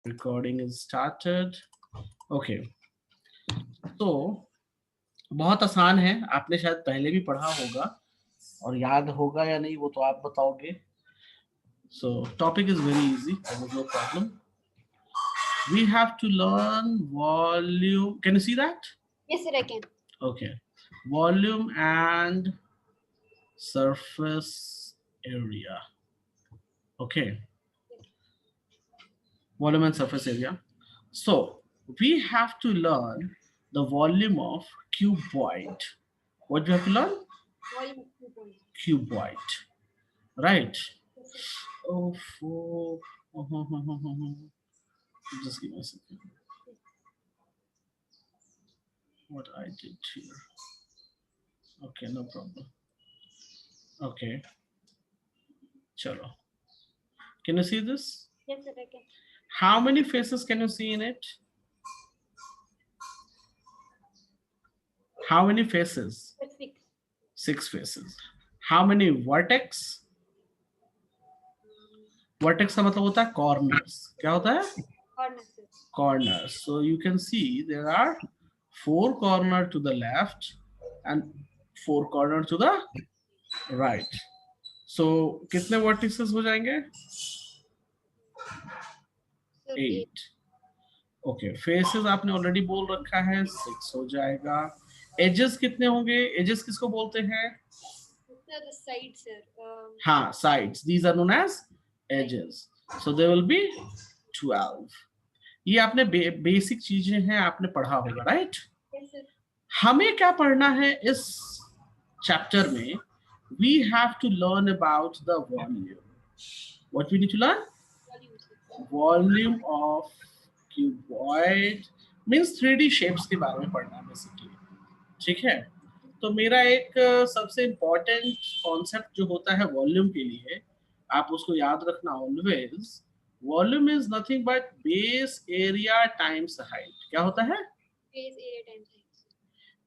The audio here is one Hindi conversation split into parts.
Recording is started. Okay. तो बहुत आसान है, आपने शायद पहले भी पढ़ा होगा और याद होगा या नहीं वो तो आप बताओगे. So topic is very easy. There is no problem. We have to learn volume. Can you see that? Yes, sir, I can. Okay. Volume and surface area. Okay. Volume and surface area. So we have to learn the volume of cuboid. What do you have to learn? Volume of 2 points. Cuboid. Right. Yes, sir. Oh, just give me a second. What I did here. Okay, no problem. Okay. Chalo. Can you see this? Yes, sir, I can. How many faces can you see in it? How many faces? That's 6. 6 faces. How many vertex? Vertex का मतलब होता है corners. क्या होता है? Corners, sir. Corners. So you can see there are 4 corners to the left and 4 corners to the right. So कितने vertices हो जाएंगे? Sir, 8. Okay. Faces आपने already बोल रखा है, 6 हो जाएगा. Edges कितने होंगे? Edges किसको बोलते हैं? Sir, the side, sir. हाँ, sides. These are known as edges. So there will be 12. ये आपने बेसिक चीजें हैं, आपने पढ़ा होगा, राइट? Yes, sir. हमें क्या पढ़ना है इस चैप्टर में? We have to learn about the volume. What we need to learn? Volume, sir. Volume of cuboid means 3D shapes के बारे में पढ़ना बेसिकली. ठीक है? तो मेरा एक सबसे इम्पोर्टेंट कॉन्सेप्ट जो होता है वॉल्यूम के लिए, आप उसको याद रखना always. Volume is nothing but base area times height. क्या होता है? Base area times height.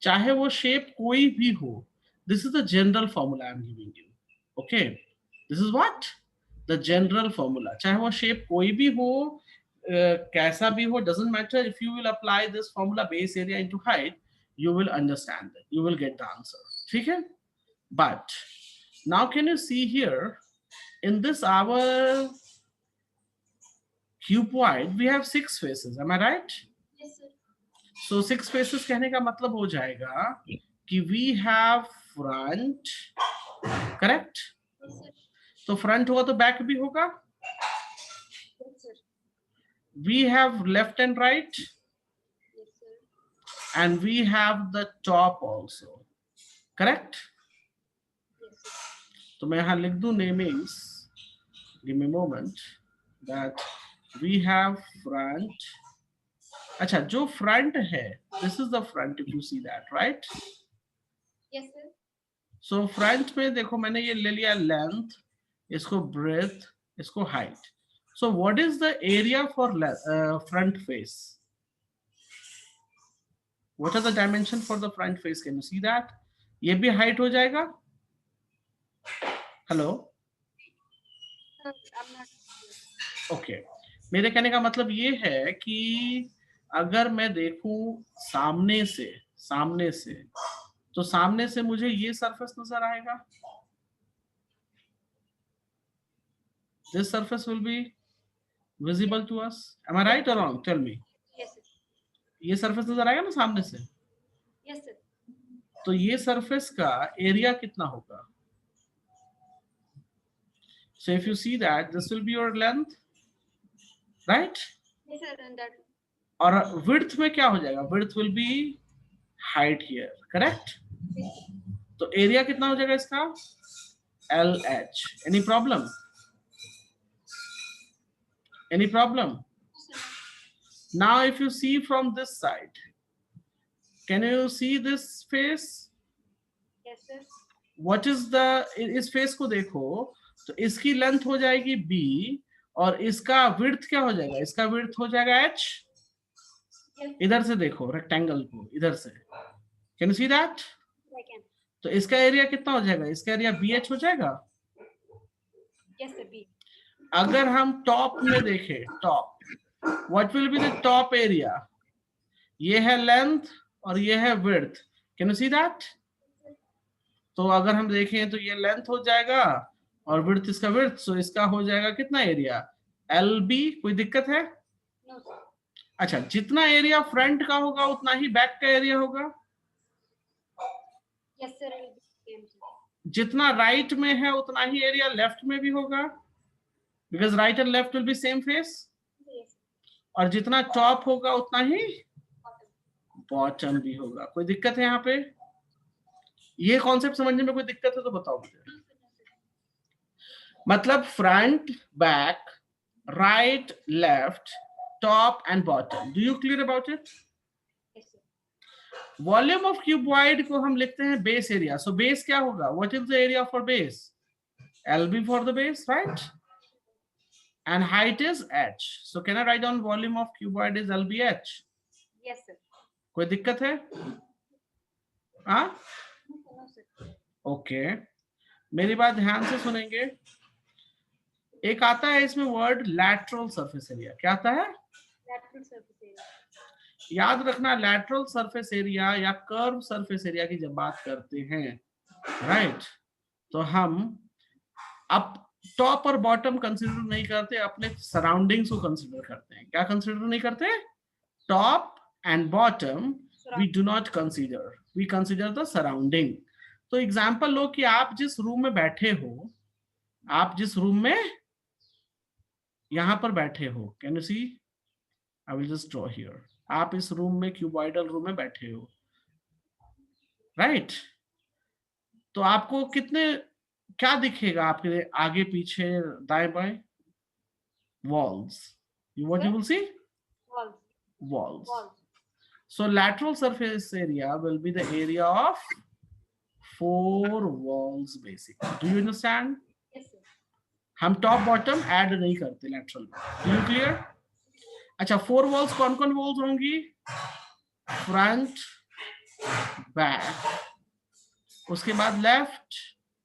चाहे वो शेप कोई भी हो. This is the general formula I am giving you. Okay, this is what the general formula. चाहे वो शेप कोई भी हो, कैसा भी हो, doesn't matter. If you will apply this formula base area into height, you will understand it, you will get the answer. Okay? But now can you see here in this our cuboid we have 6 faces, am I right? Yes, sir. So 6 faces कहने का मतलब हो जाएगा कि we have front, correct? Yes, sir. तो front होगा तो back भी होगा. Yes, sir. We have left and right. Yes, sir. And we have the top also, correct? Yes, sir. तो मैं यहाँ लिख दूं namings. Give me a moment. That we have front. अच्छा, जो front है, this is the front if you see that, right? Yes, sir. So front में देखो मैंने ये ले लिया length, इसको breadth, इसको height. So what is the area for front face? What are the dimension for the front face? Can you see that? ये भी height हो जाएगा. Hello? Sir, I'm not. Okay. मेरे कहने का मतलब ये है कि अगर मैं देखूं सामने से तो सामने से मुझे ये सरफेस नजर आएगा. This surface will be visible to us. Am I right or wrong? Tell me. Yes, sir. ये सरफेस नजर आएगा ना सामने से. Yes, sir. तो ये सरफेस का एरिया कितना होगा? So if you see that, this will be your length, right? Yes, sir. And that. और width में क्या हो जाएगा? Width will be height here, correct? तो एरिया कितना हो जाएगा इसका? LH. Any problem? Any problem? Now if you see from this side, can you see this face? Yes, sir. What is the, इस फेस को देखो तो इसकी लेंथ हो जाएगी B और इसका विड्थ क्या हो जाएगा? इसका विड्थ हो जाएगा H. Yes. इधर से देखो रेक्टेंगल को, इधर से. Can you see that? I can. तो इसका एरिया कितना हो जाएगा? इसका एरिया BH हो जाएगा. Yes, sir. B. अगर हम टॉप में देखें, top what will be the top area? ये है लेंथ और ये है width, can you see that? तो अगर हम देखें तो ये लेंथ हो जाएगा और विड्थ इसका विड्थ, सो इसका हो जाएगा कितना एरिया? L B. कोई दिक्कत है? No, sir. अच्छा, जितना एरिया फ्रंट का होगा उतना ही बैक का एरिया होगा, Yes, sir. It will be same, sir. जितना राइट में है उतना ही एरिया लेफ्ट में भी होगा, because right and left will be same face, Yes. और जितना टॉप होगा उतना ही Bottom. बॉटम भी होगा। कोई दिक्कत है यहाँ पे? ये कॉन्सेप्ट समझने में कोई दिक्कत है तो बताओ मुझे। No, sir. No, sir. मतलब front, back, right, left, top and bottom. Do you clear about it? Yes, sir. Volume of cuboid को हम लिखते हैं बेस एरिया। सो बेस क्या होगा? What is the area for base? LB for the base, right? And height is h. So can I write down volume of cuboid is LBH? Yes, sir. कोई दिक्कत है? हाँ? No, sir. No, sir. Okay, मेरी बात ध्यान से सुनेंगे। एक आता है इसमें वर्ड लैटरल सरफेस एरिया। क्या आता है? Lateral surface area. याद रखना, लैटरल सरफेस एरिया या कर्व सरफेस एरिया की जब बात करते हैं, राइट, तो हम अब टॉप और बॉटम कंसीडर नहीं करते, अपने सराउंडिंग्स को कंसीडर करते हैं। क्या कंसीडर नहीं करते? Top and bottom we do not consider, we consider the surrounding. तो एग्जांपल लो कि आप जिस रूम में बैठे हो, आप जिस रूम में यहां पर बैठे हो, can you see? I will just draw here. आप इस रूम में, क्यूबॉइडल रूम में बैठे हो, राइट? तो आपको कितने, क्या दिखेगा आपके आगे पीछे दाएं बाएं? walls. What you will see? Walls. Walls. Walls. So lateral surface area will be the area of 4 walls basically. Do you understand? Yes, sir. हम टॉप बॉटम ऐड नहीं करते lateral में। Do you clear? अच्छा, 4 walls कौन कौन walls होंगी? फ्रंट, बैक, उसके बाद लेफ्ट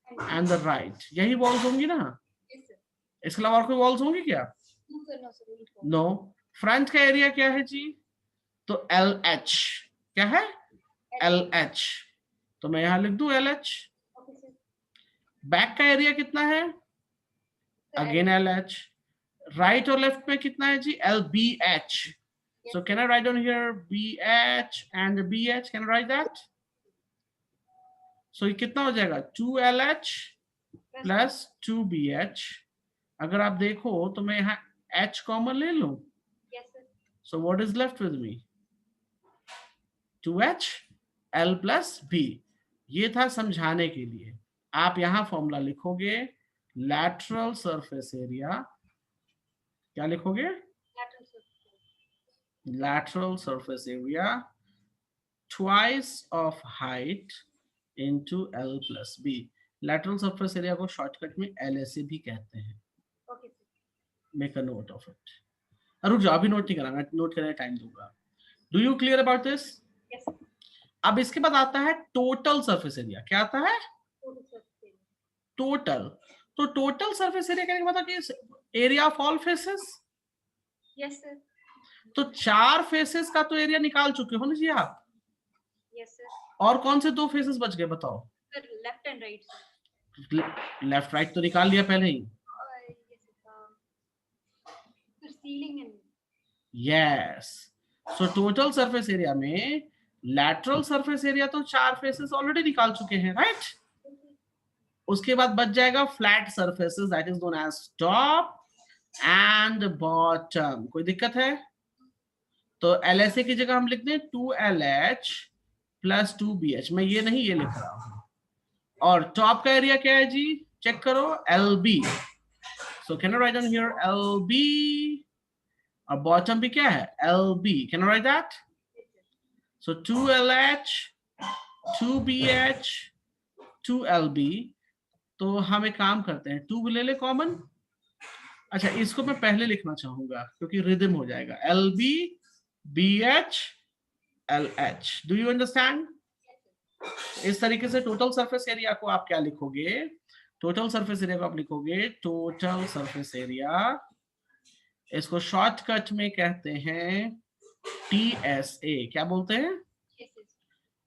एंड द राइट, यही walls होंगी ना? Yes, sir. इसके अलावा और कोई walls होंगी क्या? No, sir. No, sir. Wait for no. Front का एरिया क्या है जी? तो LH। क्या है? LH। तो मैं यहां लिख दूं LH। Okay, sir. बैक का एरिया कितना है? Sir, again LH। राइट और लेफ्ट में कितना है जी? LBH। Yes, So can I write down here BH and BH? Can I write that? So ये कितना हो जाएगा? 2LH plus plus 2BH। अगर आप देखो तो मैं यहाँ H कॉमन ले लूं, Yes, sir. so what is left with me? 2H L plus B। ये था समझाने के लिए। आप यहां फॉर्मूला लिखोगे, लैटरल सरफेस एरिया, क्या लिखोगे? Lateral surface area. lateral surface area twice of height into L plus B। lateral surface area को शॉर्टकट में LSA भी कहते हैं। Okay, sir. Make a note of it. रुक जाओ, अभी नोट नहीं कराना, नोट करने टाइम दूंगा। Do you clear about this? Yes, sir. अब इसके बाद आता है टोटल सरफेस एरिया। क्या आता है? Total surface area. टोटल। तो टोटल सरफेस एरिया कहने का मतलब कि area of all faces. Yes, sir. तो 4 फेसेस का तो एरिया निकाल चुके हो ना जी आप, Yes, sir. और कौन से 2 फेसेस बच गए बताओ? Sir, left and right, sir. Left right तो निकाल लिया पहले ही। Yes, sir. Sir, ceiling and yes. So total surface area में लैटरल सरफेस एरिया तो 4 फेसेस ऑलरेडी निकाल चुके हैं, राइट? उसके बाद बच जाएगा flat surfaces, that is known as top and bottom. कोई दिक्कत है? तो LSA की जगह हम लिख दें 2LH प्लस 2BH। मैं ये नहीं, ये लिख रहा हूं। और टॉप का एरिया क्या है जी? चेक करो, LB। So can I write down here LB। और बॉटम भी क्या है? LB। Can I right that? So 2LH 2BH 2LB। तो हम एक काम करते हैं, 2 ले ले कॉमन। अच्छा, इसको मैं पहले लिखना चाहूंगा क्योंकि रिदम हो जाएगा। LB BH LH। Do you understand? इस तरीके से टोटल सरफेस एरिया को आप क्या लिखोगे? टोटल सरफेस एरिया को आप लिखोगे टोटल सरफेस एरिया इसको शॉर्टकट में कहते हैं TSA, क्या बोलते हैं? Yes, yes.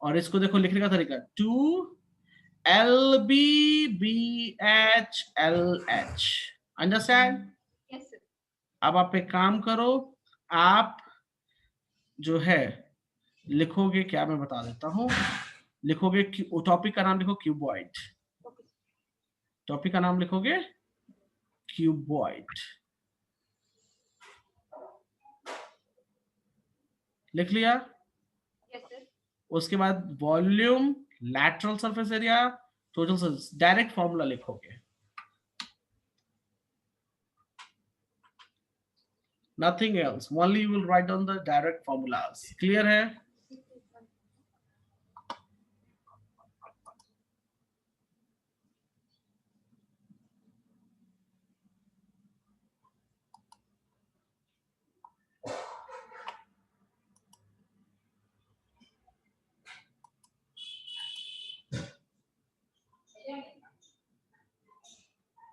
और इसको देखो लिखने का तरीका, 2LBBHLH, अंडरस्टैंड? Yes, sir. अब आप एक काम करो, आप जो है लिखोगे क्या, मैं बता देता हूं। लिखोगे, टॉपिक का नाम लिखो क्यूबॉइड, Okay. टॉपिक का नाम लिखोगे क्यूबॉइड, लिख लिया? Yes, sir. उसके बाद volume, lateral surface area, total surface, direct formula लिखोगे, nothing else, only you will write down the direct formulas. Clear है?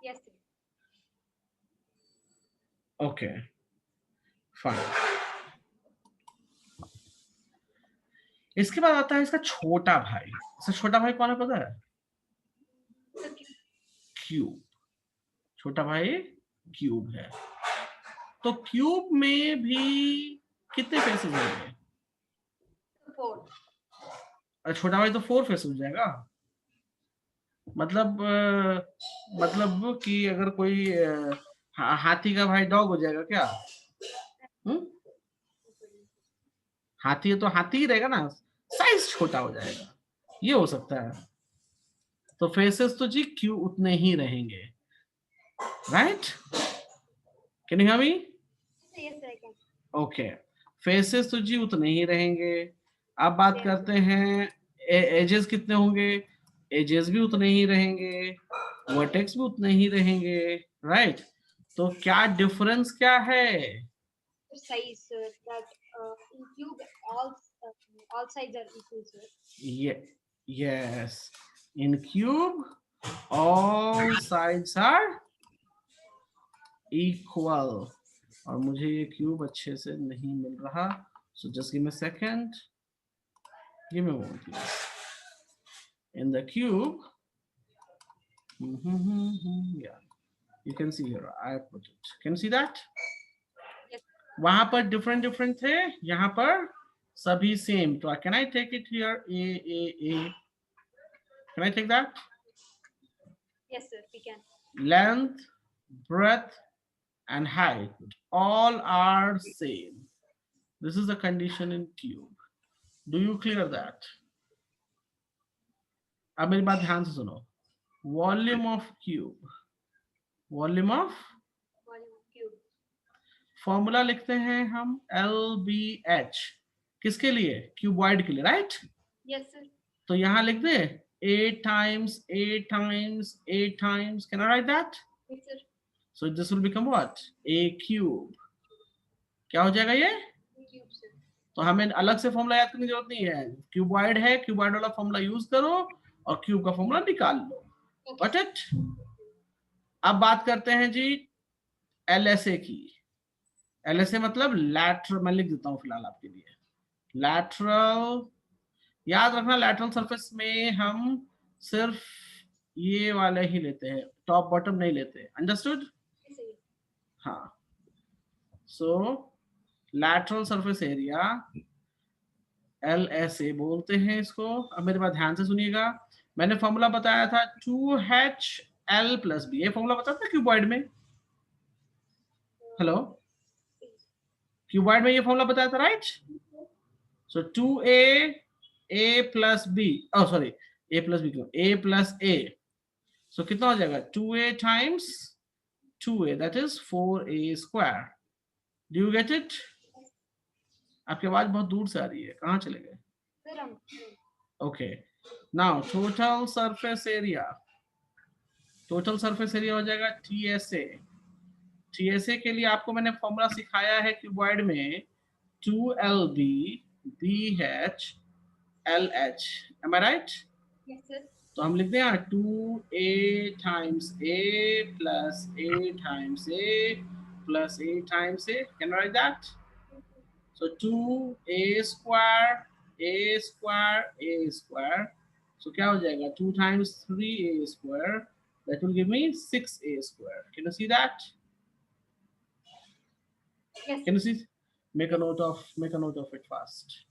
Yes, sir. Okay, fine. इसके बाद आता है इसका छोटा भाई। इसका छोटा भाई कौन है पता है? Sir, cube. छोटा भाई क्यूब है। तो क्यूब में भी कितने फेसेस होंगे? 4. अरे छोटा भाई तो 4 फेस हो जाएगा। मतलब कि अगर कोई हाथी का भाई डॉग हो जाएगा क्या? हाथी है तो हाथी ही रहेगा ना, साइज छोटा हो जाएगा, ये हो सकता है। तो फेसेस तो जी क्यू उतने ही रहेंगे, right? Can you hear me? Yes, sir, I can. Okay, faces तो जी उतने ही रहेंगे। अब बात Yes. करते हैं एजेस कितने होंगे? एजेस भी उतने ही रहेंगे, वर्टेक्स भी उतने ही रहेंगे, राइट? तो क्या डिफरेंस क्या है? Size, sir. That in cube all sides are equal, sir. Yes, in cube all sides are equal. और मुझे ये क्यूब अच्छे से नहीं मिल रहा, so just give me a second, give me a moment please. In the cube, yeah, you can see here I put it, can you see that? Yes. वहां पर different थे, यहाँ पर सभी सेम। तो can I take it here, a, can I take that? Yes, sir, we can. Length, breadth and height all are same. This is the condition in cube. Do you clear that? अब मेरी बात ध्यान से सुनो। Volume of cube, volume of Volume of cube. Formula लिखते हैं हम LBH, किसके लिए? क्यूबॉइड के लिए, राइट? Yes, sir. तो यहां लिख दे A times A times A times, can I write that? Yes, sir. So this will become what? A cube. क्या हो जाएगा ये? Cube, sir. तो हमें अलग से फॉर्मूला याद करने की जरूरत नहीं है, क्यूबॉइड है, क्यूबॉइड वाला फॉर्मूला यूज करो और क्यूब का फॉर्मूला निकाल लो। Okay. Got it? अब बात करते हैं जी LSA की। LSA मतलब लैटरल, मैं लिख देता हूं फिलहाल आपके लिए, लैटरल। याद रखना लैटरल सरफेस में हम सिर्फ ये वाले ही लेते हैं, टॉप बॉटम नहीं लेते, अंडरस्टूड? Yes, sir. हाँ, सो लैटरल सरफेस एरिया LSA बोलते हैं इसको। अब मेरे बात ध्यान से सुनिएगा, मैंने फॉर्मूला बताया था 2HL + B, ये फॉर्मूला बताया था क्यूबॉइड में। हेलो, क्यूबॉइड में ये फॉर्मूला बताया था, right? So 2A + B, oh sorry A + B क्यों, A + A, सो कितना हो जाएगा? 2A times 2A, that is 4A²। Do you get it? आपकी आवाज बहुत दूर से आ रही है, कहाँ चले गए? Sir, okay, now total surface area, total surface area हो जाएगा TSA। TSA के लिए आपको मैंने फॉर्मूला सिखाया है क्यूबॉइड में 2LB BH LH, एम आई राइट? yes, sir. तो हम लिखते हैं 2A times A + A times A plus a times a. Can I write that? So 2a square, a square, a square. So क्या हो जाएगा? 2 times 3a square. That will give me 6a square. Can you see that? Yes. Can you see? Make a note of it fast.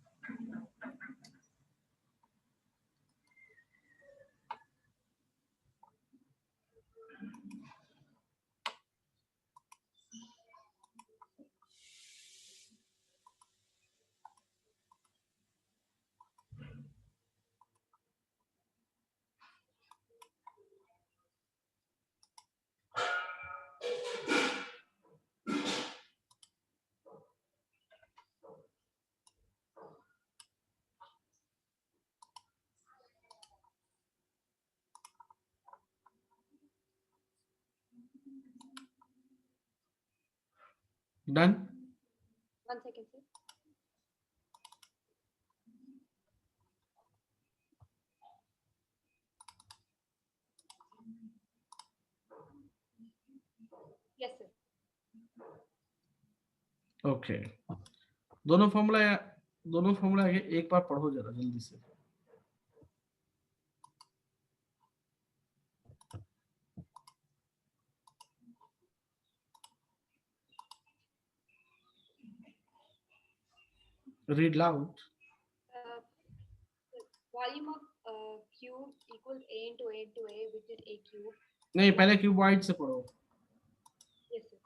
Done? 1 second, sir. Yes, sir. Okay. दोनों फॉर्मूला आगे एक बार पढ़ो जरा जल्दी से। Read loud. Uh, the volume of cube equals a into a into a, which is a cube. नहीं, पहले क्यूबॉइड से पढ़ो। Yes, sir.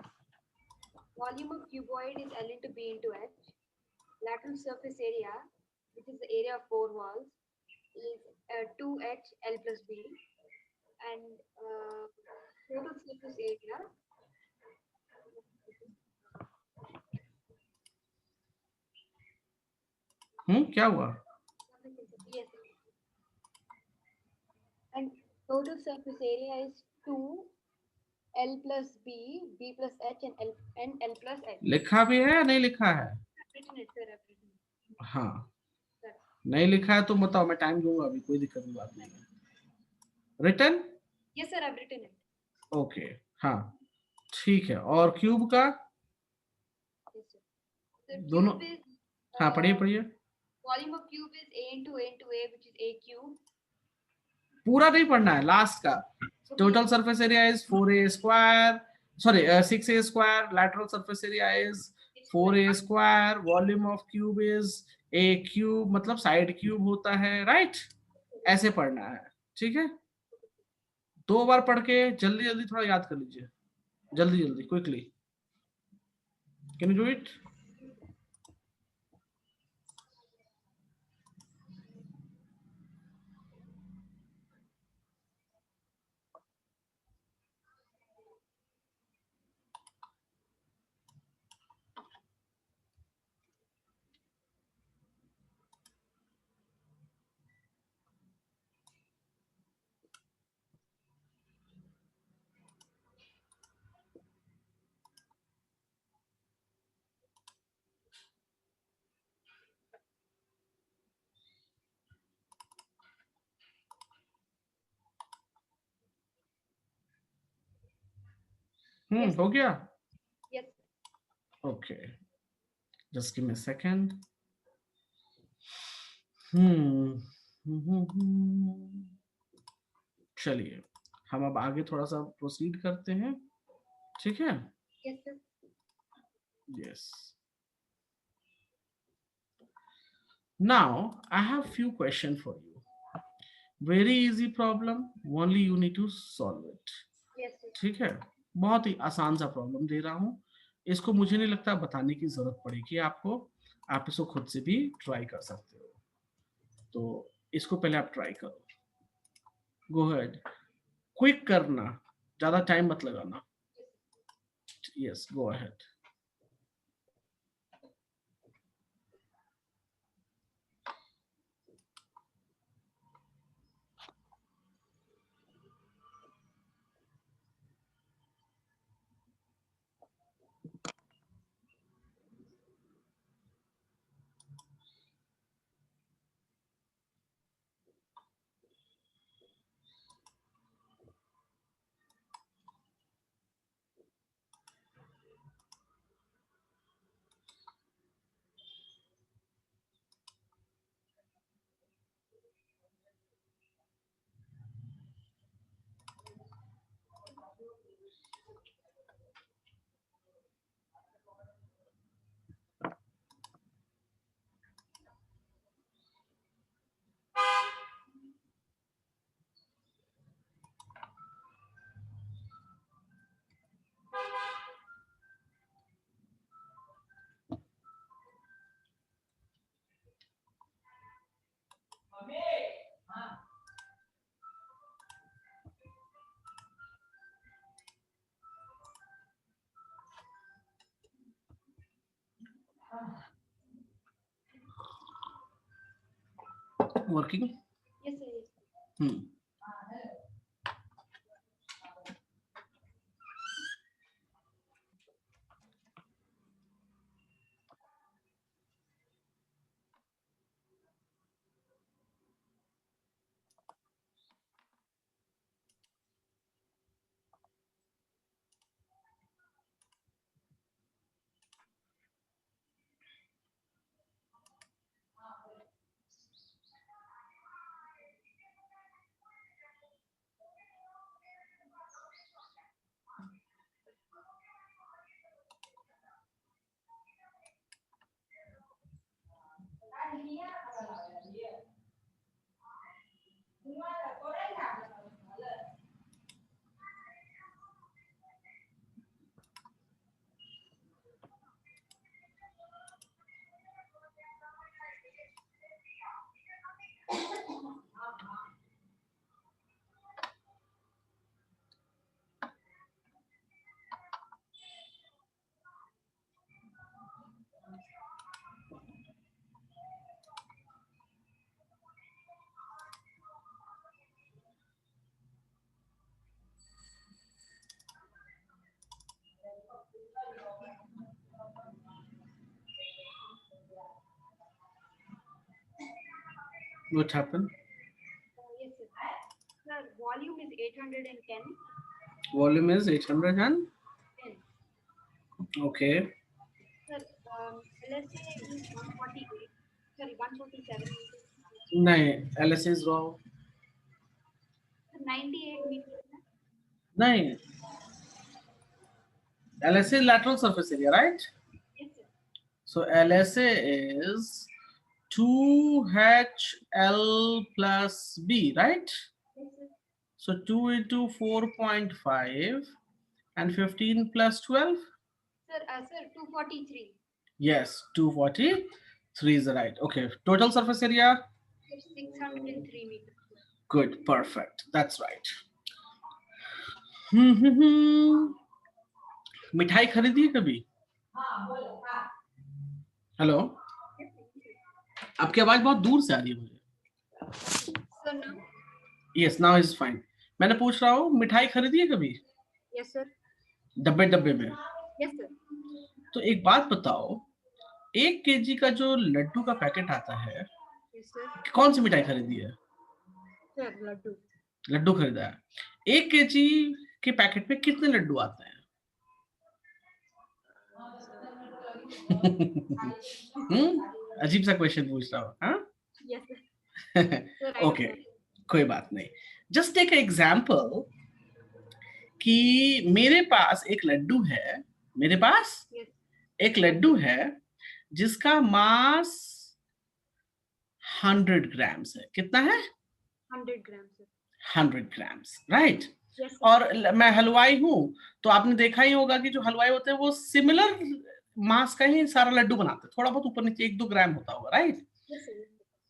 Volume of cuboid is L into B into H. Lateral surface area, which is the area of 4 walls, is 2H L plus B. And total surface area, क्या हुआ? yes, sir. And total surface area is 2 L plus B, B plus H, and L plus H. लिखा भी है या नहीं लिखा है? Written it, sir. I've written it. हाँ, Sir. नहीं लिखा है तो बताओ, मैं टाइम दूंगा अभी, कोई दिक्कत की बात नहीं है। Written? Yes, sir. I've written it. Okay, हाँ ठीक है। और क्यूब का? Yes, sir. The दोनों, cube is हाँ पढ़िए पढ़िए। volume of cube is a into a into a, which is a cube. पूरा नहीं पढ़ना है, लास्ट का। Total surface area is 4a square, sorry 6a square, lateral surface area is 4a square, volume of cube is a cube, मतलब साइड क्यूब होता है, राइट? ऐसे पढ़ना है, ठीक है? 2 बार पढ़ के जल्दी जल्दी थोड़ा याद कर लीजिए, जल्दी जल्दी, quickly. Can you do it? Yes. हो गया? Yes. Okay, just give me a second. चलिए, हम अब आगे थोड़ा सा प्रोसीड करते हैं, ठीक है? Yes, sir. Yes. Now I have few questions for you. Very easy problem. Only you need to solve it. Yes, sir. ठीक है? बहुत ही आसान सा प्रॉब्लम दे रहा हूँ। इसको मुझे नहीं लगता बताने की जरूरत पड़ेगी आपको। आप इसको खुद से भी ट्राई कर सकते हो। तो इसको पहले आप ट्राई करो। Go ahead. क्विक करना, ज्यादा टाइम मत लगाना। Yes, go ahead. working? Yes, sir. Yes. Hmm. What happened? Yes, sir. Sir, volume is 810. Volume is 810. 10. Okay. Sir, LSA is 148. Sorry, 147 meters. नहीं, LSA is wrong. Sir, 98 meters. नहीं. LSA is lateral surface area, right? Yes, sir. So LSA is 2HL plus B, right? Yes, sir. So 2 into 4.5 and 15 plus 12? Sir, 243. Yes, 243 is right. Okay, total surface area? Sir, 603 meters. Good, perfect. That's right. मिठाई खरीदी है कभी? Hello, Yes, sir. आपकी आवाज बहुत दूर से आ रही है मुझे. Sir, now? Yes, now is fine. मैंने पूछ रहा हूँ मिठाई खरीदी है कभी? Yes, sir. डब्बे डब्बे में. Yes, sir. तो एक बात बताओ, 1 केजी का जो लड्डू का पैकेट आता है, Yes, sir. कौन सी मिठाई खरीदी है? Sir, laddu. लड्डू खरीदा है. 1 केजी के पैकेट में कितने लड्डू आते हैं? अजीब सा क्वेश्चन पूछ रहा हूँ. हाँ? Yes, sir. Sir, I don't okay, know. कोई बात नहीं. जस्ट टेक एग्जाम्पल कि मेरे पास एक लड्डू है, मेरे पास Yes. एक लड्डू है जिसका मास 100 ग्राम्स है. कितना है? 100 grams, sir. 100 grams, right? Yes, sir. और मैं हलवाई हूं, तो आपने देखा ही होगा कि जो हलवाई होते हैं वो सिमिलर मास का ही सारा लड्डू बनाते हैं. थोड़ा बहुत ऊपर नीचे 1-2 ग्राम होता होगा, राइट? Yes, sir.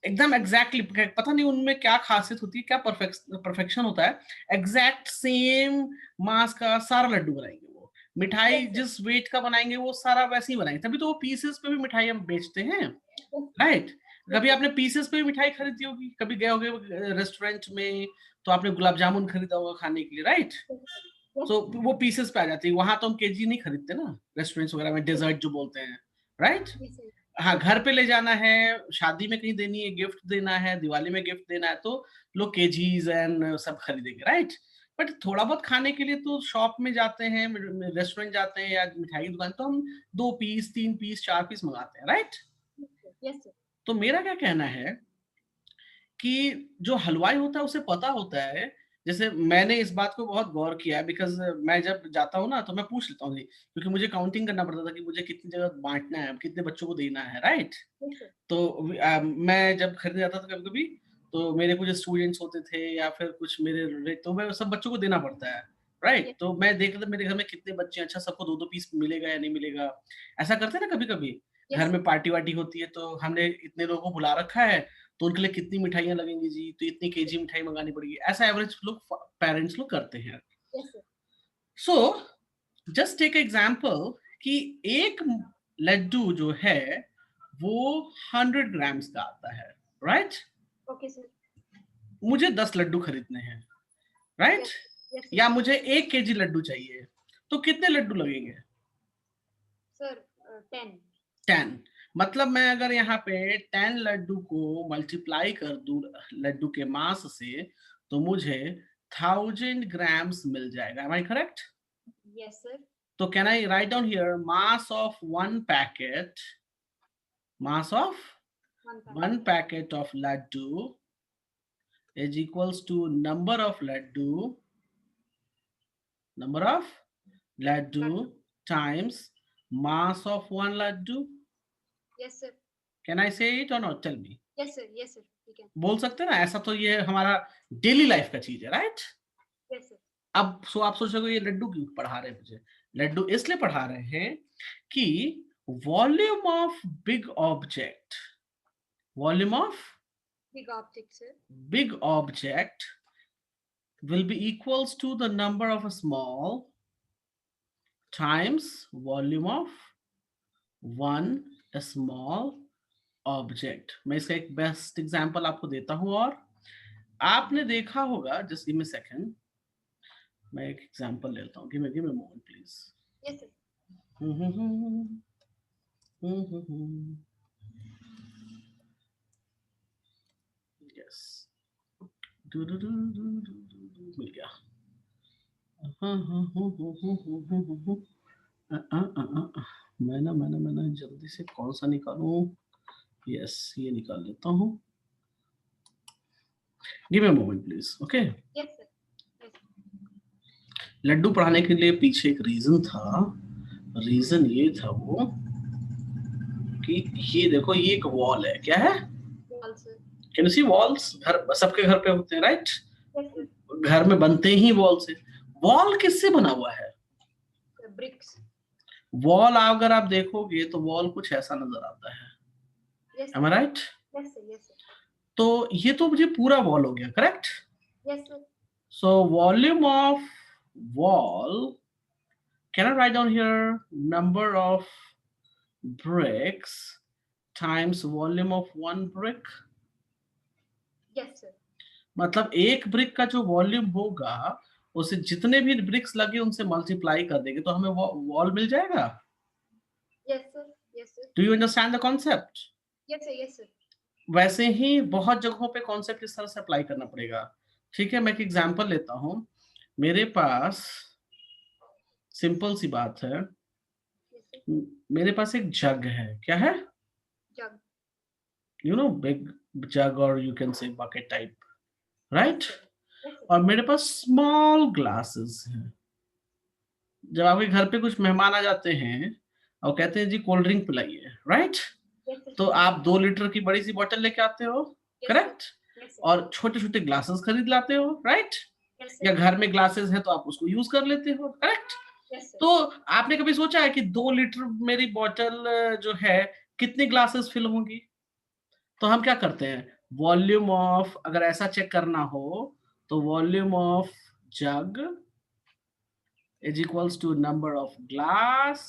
एकदम एग्जैक्टली, पता नहीं उनमें क्या खासियत होती है, क्या परफेक्शन होता है. एग्जैक्ट सेम मास का सारा लड्डू बनाएंगे वो. मिठाई Yes, sir. जिस वेट का बनाएंगे वो सारा वैसे ही बनाएंगे. तभी तो वो पीसेस पे भी मिठाई हम बेचते हैं, राइट? कभी आपने पीसेस पे भी मिठाई खरीदी होगी, कभी गए होगे रेस्टोरेंट में तो आपने गुलाब जामुन खरीदा होगा खाने के लिए, राइट? तो वो पीसेस पे आ जाती है. वहां तो हम केजी नहीं खरीदते ना, रेस्टोरेंट्स वगैरह में डेजर्ट जो बोलते हैं, राइट? Yes, sir. हाँ, घर पे ले जाना है, शादी में कहीं देनी है, गिफ्ट देना है, दिवाली में गिफ्ट देना है, तो लोग केजीज एंड सब खरीदेंगे, राइट? बट थोड़ा बहुत खाने के लिए तो शॉप में जाते हैं, रेस्टोरेंट जाते हैं या मिठाई की दुकान, तो हम 2 पीस 3 पीस 4 पीस मंगाते हैं, राइट? Yes, sir. तो मेरा क्या कहना है कि जो हलवाई होता है उसे पता होता है. जैसे मैंने इस बात को बहुत गौर किया है, बिकॉज मैं जब जाता हूँ ना तो मैं पूछ लेता हूँ जी, क्योंकि मुझे काउंटिंग करना पड़ता था कि मुझे कितनी जगह बांटना है, कितने बच्चों को देना है, राइट? Yes, sir. तो मैं जब खरीदने जाता था कभी कभी, तो मेरे कुछ स्टूडेंट्स होते थे या फिर कुछ मेरे, तो मैं सब बच्चों को देना पड़ता है, राइट? Yes. तो मैं देख रहा था मेरे घर में कितने बच्चे हैं, अच्छा सबको 2-2 पीस मिलेगा या नहीं मिलेगा. ऐसा करते हैं ना कभी कभी. Yes, घर sir. में पार्टी वार्टी होती है तो हमने इतने लोगों को बुला रखा है, तो उनके लिए कितनी मिठाइयाँ लगेंगी जी, तो इतनी केजी मिठाई मंगानी पड़ेगी. ऐसा एवरेज लोग, पेरेंट्स लोग करते हैं. Yes, sir. So just take example कि एक लड्डू जो है वो 100 ग्राम्स का आता है, राइट? Okay, sir. मुझे 10 लड्डू खरीदने हैं, राइट? Yes. Yes, sir. या मुझे 1 केजी लड्डू चाहिए, तो कितने लड्डू लगेंगे? Sir, 10. 10। मतलब मैं अगर यहाँ पे 10 लड्डू को मल्टीप्लाई कर दूं लड्डू के मास से, तो मुझे 1000 ग्राम्स मिल जाएगा। Am I correct? Yes, sir. तो can I write down here mass of one packet, mass of 1 packet. one packet of laddu is equals to number of laddu times mass of one laddu. Yes, sir. Can I say it or not? Tell me. Yes, sir. Yes, sir. You can. बोल सकते हैं ना? ऐसा तो ये हमारा डेली लाइफ का चीज है, राइट? Yes, sir. अब आप सोच रहे हो ये लड्डू क्यों पढ़ा रहे हैं मुझे? लड्डू इसलिए पढ़ा रहे हैं कि volume of big object, volume of Big object, sir. big object will be equals to the number of a small times volume of one small object. मैं इसका एक बेस्ट एग्जांपल आपको देता हूं, और आपने देखा होगा, जस्ट गिव मी सेकंड, मैं एक एग्जांपल लेता हूं। Give me moment please. Yes, sir. Yes, मिल गया। मैं जल्दी से कौन सा निकालूं? यस, ये निकाल लेता हूं। Give me a moment please. Okay, Yes, sir. Yes. लड्डू पढ़ाने के लिए पीछे एक रीजन था। रीजन ये था वो कि ये देखो, ये एक वॉल है। क्या है? Wall, sir. Can you see walls? घर, सबके घर पे होते हैं, राइट? Yes, sir. घर में बनते ही वॉल से। वॉल किससे बना हुआ है? The bricks. वॉल अगर आप देखोगे तो वॉल कुछ ऐसा नजर आता है। Yes, Am I sir. right? Yes, sir. Yes, sir. तो ये तो मुझे पूरा वॉल हो गया, correct? Yes, sir. So volume of wall, can I write down here number of bricks times volume of one brick? Yes, sir. मतलब एक ब्रिक का जो वॉल्यूम होगा, उसे जितने भी ब्रिक्स लगे उनसे मल्टीप्लाई कर देंगे तो हमें वॉल मिल जाएगा। Yes, sir. Yes, sir. Do you understand the concept? Yes, sir. Yes, sir. वैसे ही बहुत जगहों पे कॉन्सेप्ट इस तरह से अप्लाई करना पड़ेगा। ठीक है, मैं एक एग्जांपल लेता हूं। मेरे पास सिंपल सी बात है, Yes, sir. मेरे पास एक जग है। क्या है? Jug. यू नो, बिग जग, और you can say bucket type, right? Yes, sir. और मेरे पास स्मॉल ग्लासेस हैं। जब आपके घर पे कुछ मेहमान आ जाते हैं और कहते हैं जी कोल्ड ड्रिंक पिलाइए, राइट? Yes, sir. तो आप 2 लीटर की बड़ी सी बोतल लेके आते हो, Yes, correct? sir. Yes, sir. और छोटे छोटे ग्लासेस खरीद लाते हो, राइट? Yes, या sir. घर में ग्लासेस है तो आप उसको यूज कर लेते हो, करेक्ट? Yes, sir. तो आपने कभी सोचा है कि 2 लीटर मेरी बोतल जो है कितने ग्लासेस फिल होंगी? तो हम क्या करते हैं, वॉल्यूम ऑफ, अगर ऐसा चेक करना हो तो volume of jug is equals to number of glass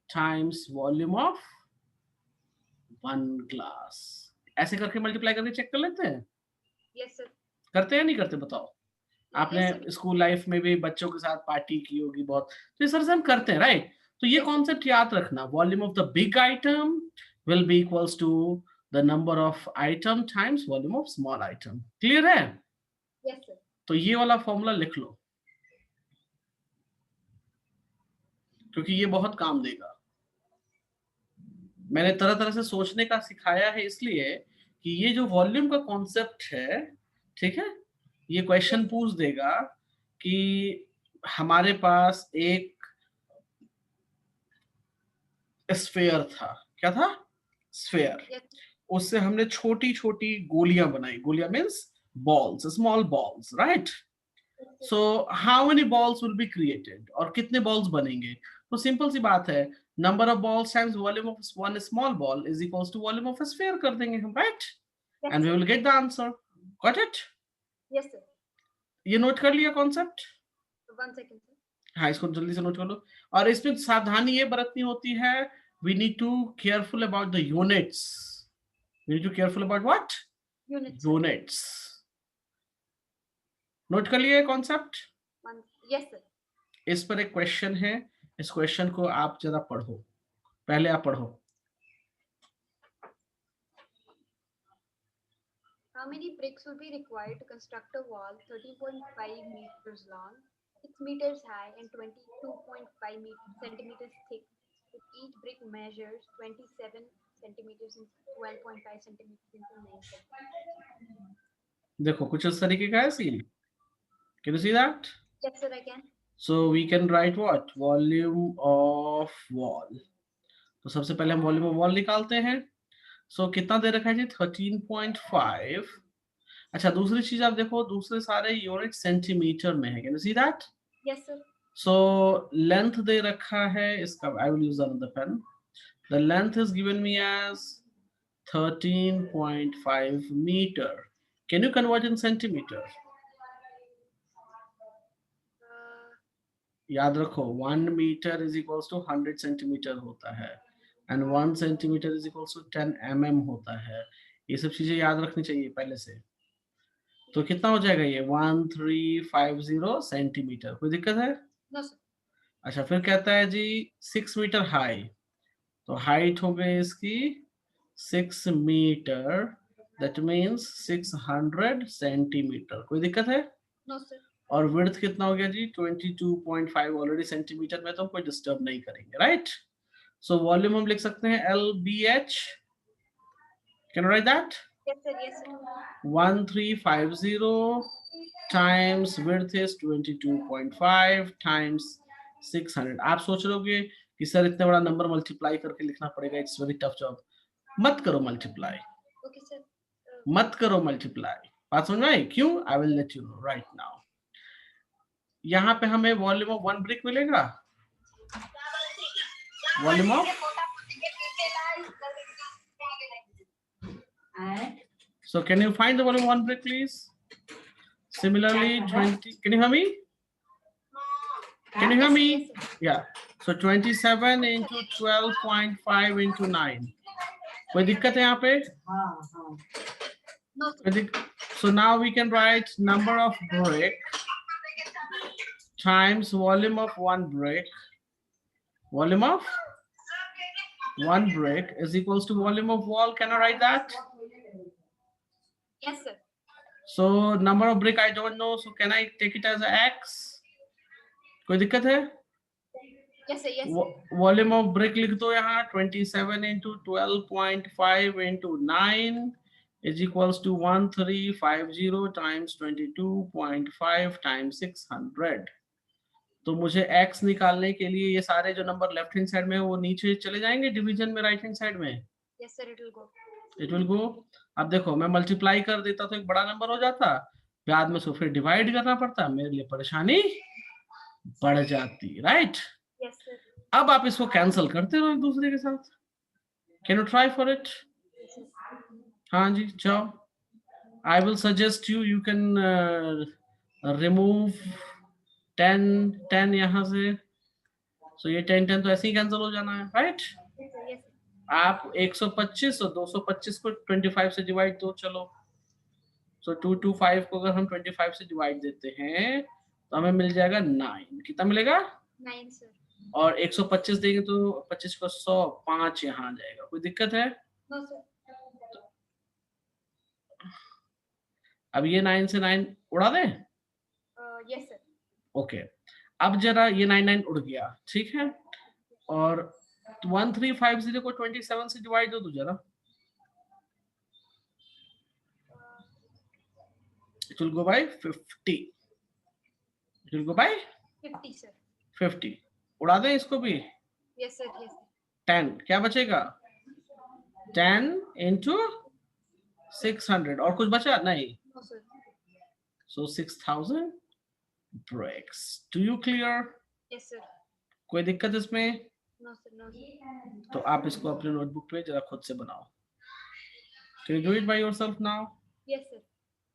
times volume of one glass। ऐसे करके मल्टीप्लाई करके चेक कर लेते हैं। Yes, sir. करते हैं नहीं करते बताओ? आपने Yes, sir. स्कूल लाइफ में भी बच्चों के साथ पार्टी की होगी बहुत, तो इस तरह से हम करते हैं, राइट? तो ये Yes, sir. कॉन्सेप्ट याद रखना, volume of the big item will be equals to the number of item times volume of small item. Clear है? Yes, sir. तो ये वाला फॉर्मूला लिख लो, क्योंकि ये बहुत काम देगा। मैंने तरह तरह से सोचने का सिखाया है, इसलिए कि ये जो वॉल्यूम का कॉन्सेप्ट है, ठीक है, ये क्वेश्चन पूछ देगा कि हमारे पास एक स्फेयर था। क्या था? स्फेयर। Yes. उससे हमने छोटी छोटी गोलियां बनाई। गोलियां means balls, small balls, right? Yes, sir. So how many balls will be created, और कितने बॉल्स बनेंगे? तो सिंपल सी बात है, number of balls times volume of one small ball is equals to volume of a sphere कर देंगे हम, right? Yes, and we sir. Will get the answer. Got it? Yes, sir. ये नोट कर लिया कॉन्सेप्ट? 1 second, sir. हाँ, इसको जल्दी से नोट कर लो। और इसमें सावधानी ये बरतनी होती है, we need to careful about the units. We need to careful about what? Units. Units. Note कर लिए कॉन्सेप्ट? Yes, sir. इस पर एक क्वेश्चन है, इस क्वेश्चन को आप जरा पढ़ो, पहले आप पढ़ो। How many bricks will be required to construct a wall 13.5 meters long, 6 meters high, and 22.5 centimeters thick? If each brick measures 27 centimeters and 12.5 centimeters into 9 centimeters. देखो कुछ इस तरीके का है scene. Can you see that? Yes, sir, I can. So we can write what? Volume of wall. तो सबसे पहले हम वॉल्यूम ऑफ वॉल निकालते हैं। सो कितना दे रखा है जी? 13.5। अच्छा दूसरी चीज आप देखो, दूसरे सारे यूनिट सेंटीमीटर में है। Can you see that? Yes, sir. So length दे रखा है इसका, I will use another pen. The length is given me as 13.5 meter. Can you convert in centimeter? याद रखो 1 meter is equals to 100 centimeter होता है, and 1 centimeter is equals to 10 mm होता है। ये सब चीजें याद रखनी चाहिए पहले से। तो कितना हो जाएगा ये? 1350 सेंटीमीटर। कोई दिक्कत है? No, sir. अच्छा फिर कहता है जी 6 मीटर हाई, तो हाइट हो गई इसकी 6 मीटर, दैट मीन्स 600 सेंटीमीटर। कोई दिक्कत है? No, sir. और विड्थ कितना हो गया जी? 22.5 ऑलरेडी सेंटीमीटर में, तो कोई डिस्टर्ब नहीं करेंगे, राइट? सो वॉल्यूम हम लिख सकते हैं LBH। Can write that? Yes, sir. Yes, sir. 1350 times width is 22.5 times 600। आप सोच रहे कि सर इतना बड़ा नंबर मल्टीप्लाई करके लिखना पड़ेगा, इट्स वेरी टफ जॉब। मत करो मल्टीप्लाई, Okay, sir. मत करो मल्टीप्लाई। बात समझ में आई? क्यों? आई will let you no right now. यहाँ पे हमें वॉल्यूम ऑफ 1 ब्रिक मिलेगा। Volume of, so can you find the volume of 1 brick please? Similarly 20, can you hear me? Can you hear me? Yeah, so 27 into 12.5 into 9। कोई दिक्कत है यहाँ पे? No, sir. So now we can write number of brick times volume of 1 brick. Volume of 1 brick is equals to volume of wall. Can I write that? Yes, sir. So number of brick I don't know, so can I take it as x? कोई दिक्कत है? Yes, sir. Yes, sir. Volume of brick लिख दो यहाँ 27 into 12.5 into 9 is equals to 1350 times 22.5 times 600। तो मुझे x निकालने के लिए ये सारे जो नंबर लेफ्ट हैंड साइड में है वो नीचे चले जाएंगे डिवीजन में राइट हैंड साइड में। Yes, sir. It will go. It will go. अब देखो मैं मल्टीप्लाई कर देता तो एक बड़ा नंबर हो जाता, बाद में उसको फिर डिवाइड करना पड़ता, मेरे लिए परेशानी बढ़ जाती, राइट? Yes, sir. अब आप इसको कैंसिल करते रहो एक दूसरे के साथ। Can you try for it? हाँ जी जाओ। I will suggest you, you can remove 10 यहाँ से। सो ये 10 तो ऐसे ही कैंसिल हो जाना है, right? Yes, sir. Yes, sir. आप 125 और 225 को 25 से डिवाइड दो, चलो। सो 225 को अगर हम 25 से डिवाइड देते हैं तो हमें मिल जाएगा 9। कितना मिलेगा? 9, sir. और 125 देंगे तो 25 को 100, 5 यहाँ आ जाएगा। कोई दिक्कत है? No, sir. अब ये 9 से 9 उड़ा दें? Yes, sir. ओके, अब जरा ये 9 उड़ गया, ठीक है? और 1350 को 27 से डिवाइड दो तो जरा। It will go by 50। It will go by 50, sir. 50। उड़ा दें इसको भी? Yes, sir. Yes, sir. 10 क्या बचेगा? 10 into 600 और कुछ बचा नहीं। No, sir. So 6000 bricks। Do you clear? Yes, sir. कोई दिक्कत इसमें? No, sir. No, sir. तो आप इसको अपने नोटबुक पे जरा खुद से बनाओ। Can you do it by yourself now? Yes, sir.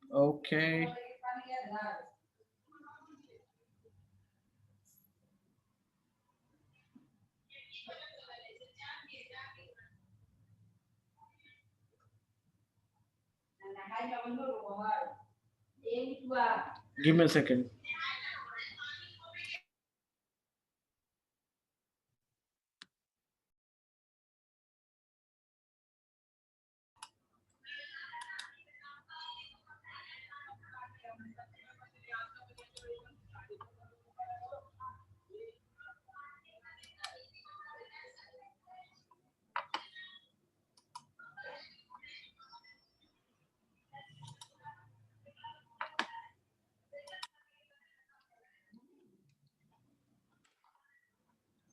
Okay. Give me a second.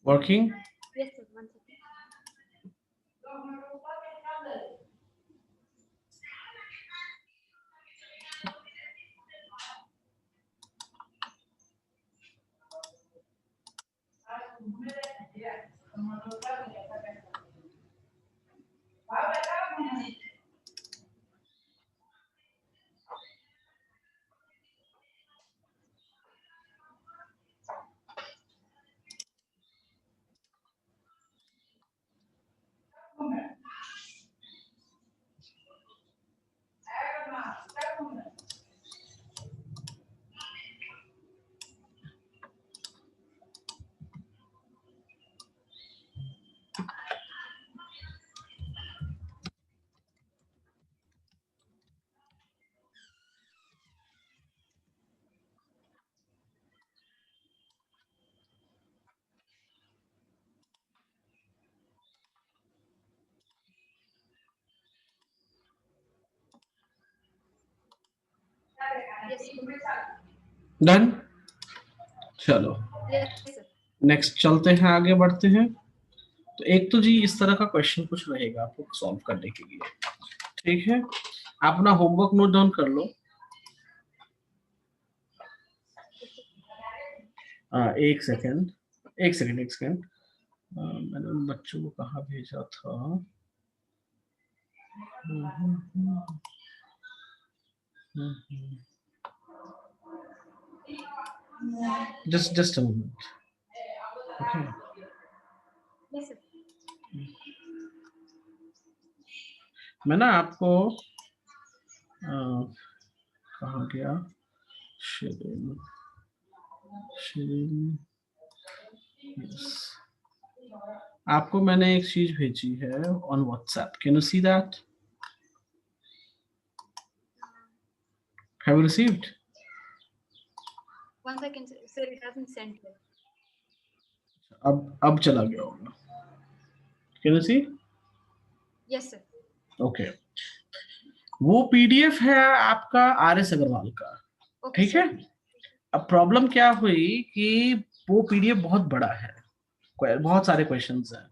Working? Yes, sir. 1 second. Yes, sir. Done? चलो Yes, sir. नेक्स्ट चलते हैं, आगे बढ़ते हैं। तो एक तो जी इस तरह का क्वेश्चन कुछ रहेगा आपको सॉल्व करने के लिए, ठीक है। आप अपना होमवर्क नोट डाउन कर लो। एक सेकेंड, एक सेकेंड, एक सेकेंड। मैंने उन बच्चों को कहाँ भेजा था? Just a moment, okay. Yes, sir. मैं ना आपको कहाँ गया? शिरीन, शिरीन, यस। आपको मैंने एक चीज भेजी है on WhatsApp, can you see that? Have you received? 1 second, sir. Sir, it hasn't sent yet. अब चला गया होगा, can you see? Yes, sir. Okay. वो पीडीएफ है आपका आर एस अग्रवाल का, Okay, ठीक है। sir. अब प्रॉब्लम क्या हुई कि वो पीडीएफ बहुत बड़ा है, बहुत सारे क्वेश्चंस हैं,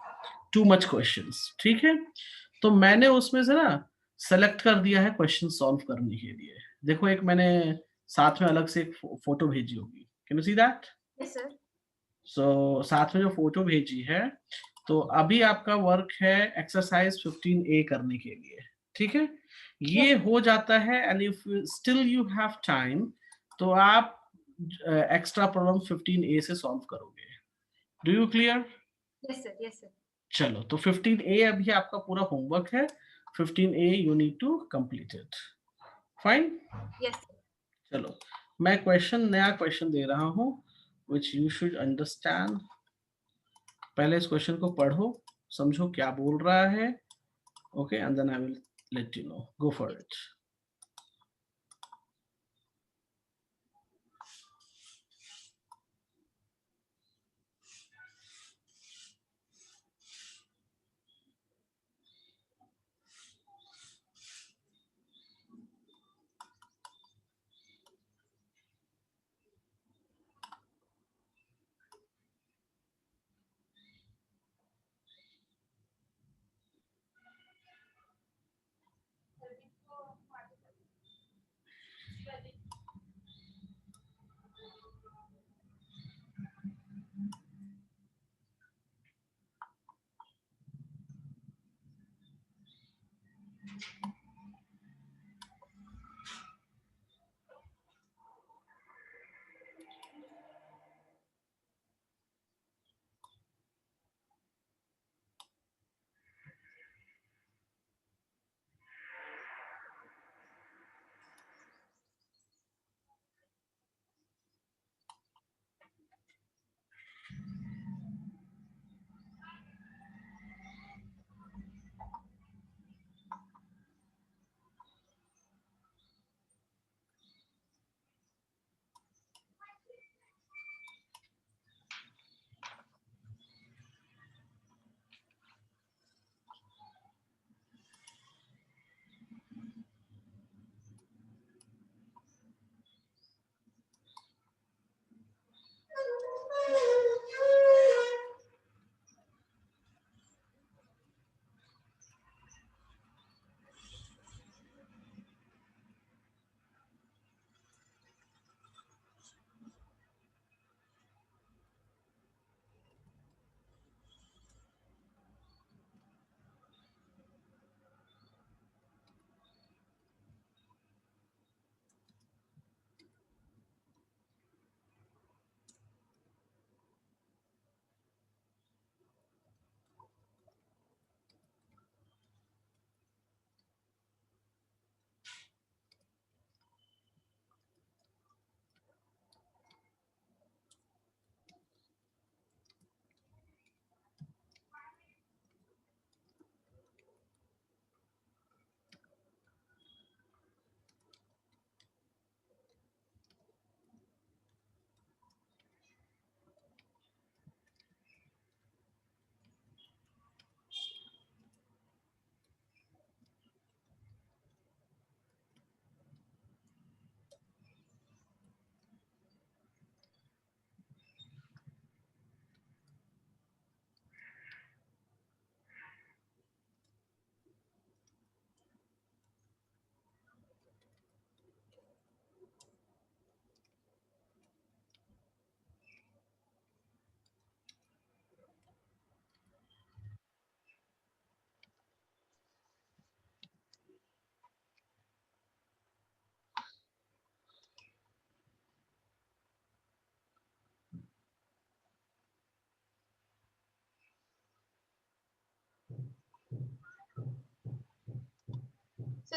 टू मच क्वेश्चंस, ठीक है। तो मैंने उसमें से ना सेलेक्ट कर दिया है क्वेश्चन सॉल्व करने के लिए। देखो एक मैंने साथ में अलग से एक फोटो भेजी होगी, can you see that? Yes, sir. सो साथ में जो फोटो भेजी है, तो अभी आपका वर्क है एक्सरसाइज 15A करने के लिए, ठीक है। ये Yes, हो जाता है and if still you have time तो आप एक्स्ट्रा प्रॉब्लम 15A से सॉल्व करोगे। Do you clear? yes, sir. Yes, sir. चलो तो 15A अभी आपका पूरा होमवर्क है, 15A you need to complete it. Fine, Yes, sir. चलो मैं नया क्वेश्चन दे रहा हूँ विच यू शुड अंडरस्टैंड। पहले इस क्वेश्चन को पढ़ो, समझो क्या बोल रहा है, okay, and then I will let you know. Go for it.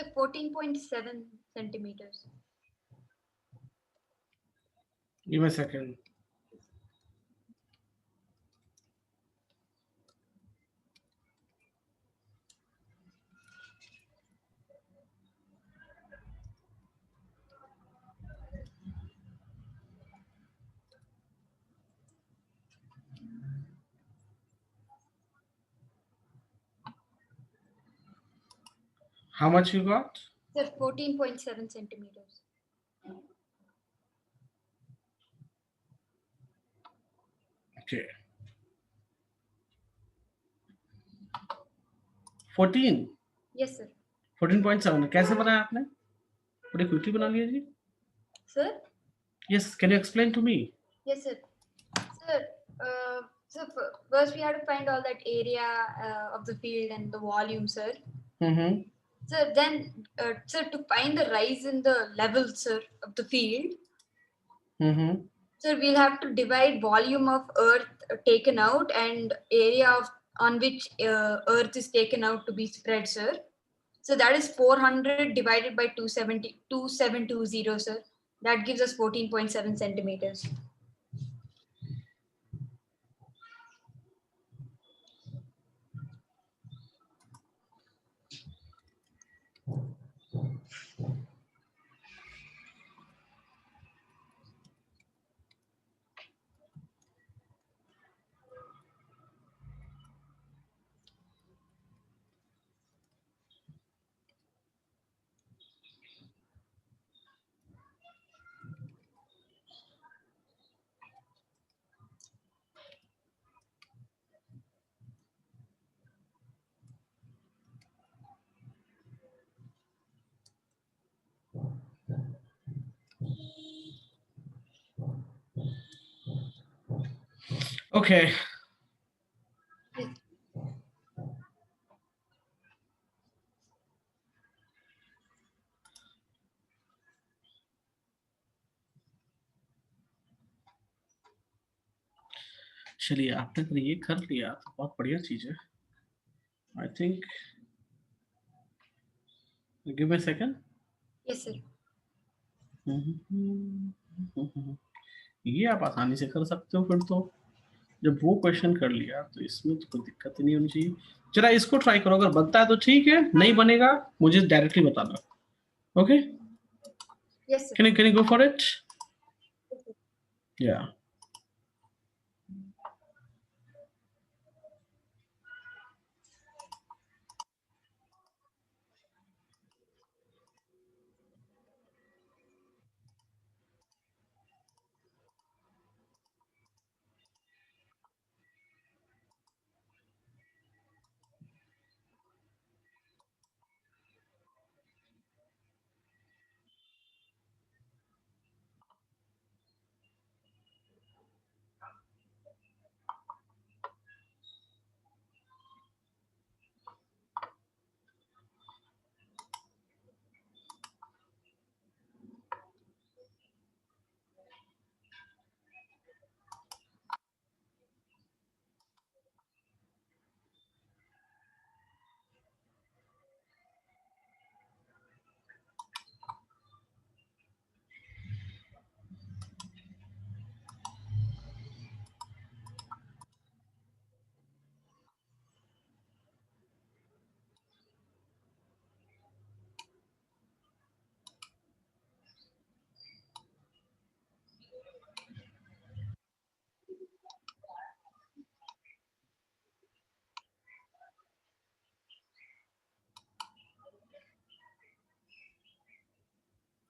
Sir, 14.7 centimeters. Give me a second. How much you got? Sir, 14.7 centimeters. Okay. 14. Yes, sir. 14.7 कैसे बनाया आपने? बड़ी क्विकली बना लिया जी. Sir? Yes, can you explain to me? Yes, sir. Sir, first we have to find all that area of the field and the volume, sir. Mm-hmm. Sir, then, sir, to find the rise in the level, sir, of the field, Mm-hmm. sir, we'll have to divide volume of earth taken out and area of on which earth is taken out to be spread, sir. So that is 400 divided by 2720, sir. That gives us 14.7 centimeters. Okay. चलिए आपने अगर ये कर लिया तो बहुत बढ़िया चीज है. I think. Give me a second. Yes, sir. ये आप आसानी से कर सकते हो. फिर तो जब वो क्वेश्चन कर लिया तो इसमें तो कोई दिक्कत नहीं होनी चाहिए. जरा इसको ट्राई करो, अगर बनता है तो ठीक है, नहीं बनेगा मुझे डायरेक्टली बताना. Okay. Yes, sir. Can you go for it? Yeah.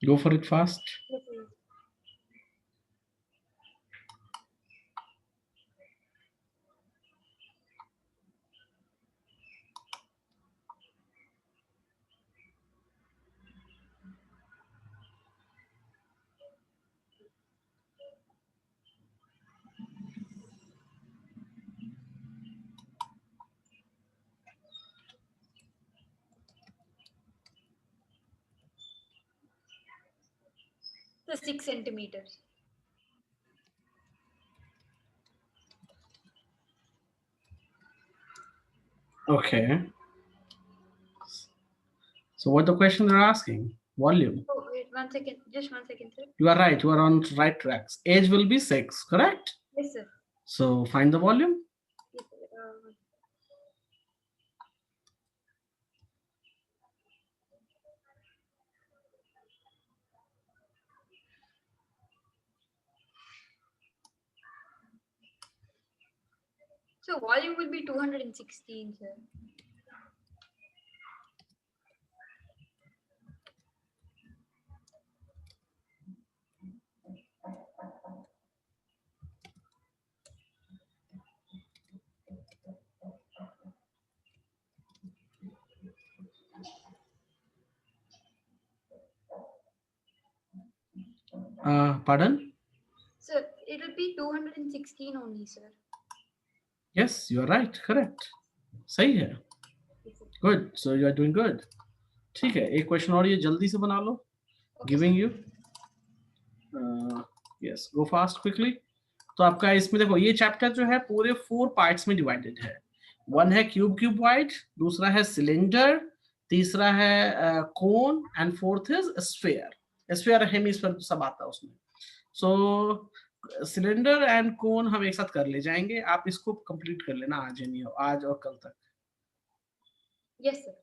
Go for it fast. Yes, sir. So 6 centimeters. Okay. So what the question they're asking? Volume. Oh, wait, 1 second. Just 1 second, sir. You are right. You are on right tracks. Age will be 6, correct? Yes, sir. So find the volume. Yes, sir. So volume will be 216, sir. Pardon? Sir, it'll be 216 only, sir. Yes, you are right. Correct. सही है. Yes, sir. Good. So you are doing good. ठीक है. एक क्वेश्चन और ये जल्दी से बना लो. Okay, Giving sir. you. Yes. Go fast quickly. तो आपका इसमें देखो ये चैप्टर जो है पूरे 4 पार्ट्स में डिवाइडेड है. वन है क्यूबॉइड, दूसरा है सिलेंडर, तीसरा है cone and fourth is sphere. Sphere hemisphere सब आता है उसमें. सो सिलेंडर एंड कोन हम एक साथ कर ले जाएंगे. आप इसको कंप्लीट कर लेना आज और कल तक. Yes, sir.